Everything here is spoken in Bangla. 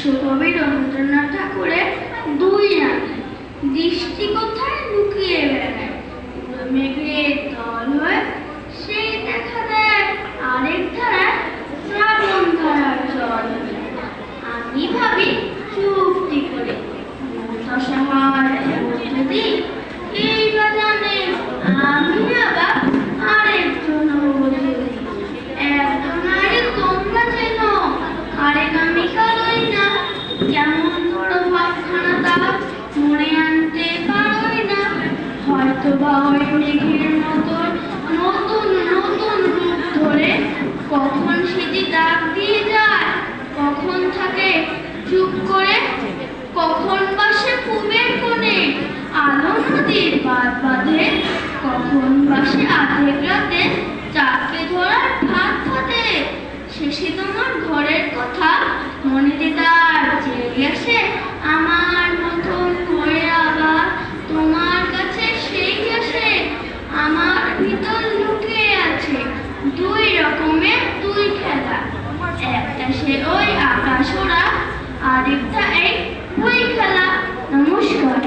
বিশ্বকবি রবীন্দ্রনাথ ঠাকুরের দুই রানী দৃষ্টি কোথায় লুকিয়ে বেড়ায়, মেঘের দল হয়ে সেই দেখা দেয় আরেক ধারায় শ্রাবণ ধারার জল। আমি ভাবি চুপটি করে দশাহার যদি এই বা জানে আমি আবার আরেকজন বলি একজন আরে তোমরা যেন আরেক আমি কারোই না, কেমন বড় ভাবখানা তা মনে আনতে পারোই না। হয়তো বা ওই মেঘের মতন নতুন নতুন রূপ ধরে কখন সেটি ডাক দিয়ে যায়, কখন থাকে চুপ করে, কখন বাসে পূবের কোণে আলো নদীর বাঁধ বাঁধে, কখন বাসে আধেক রাতে চাকে ধরার ভাত ফাটে। শেষে তোমার ঘরের কথা মনেতে তার জেগে আসে আমার মতন করে আবার তোমার কাছে সেই আসে। আমার ভিতর লুকিয়ে আছে দুই রকমের দুই খেলা, একটা সে ওই আকাশ ওড়া, আরেকটা এই বই খেলা। নমস্কার।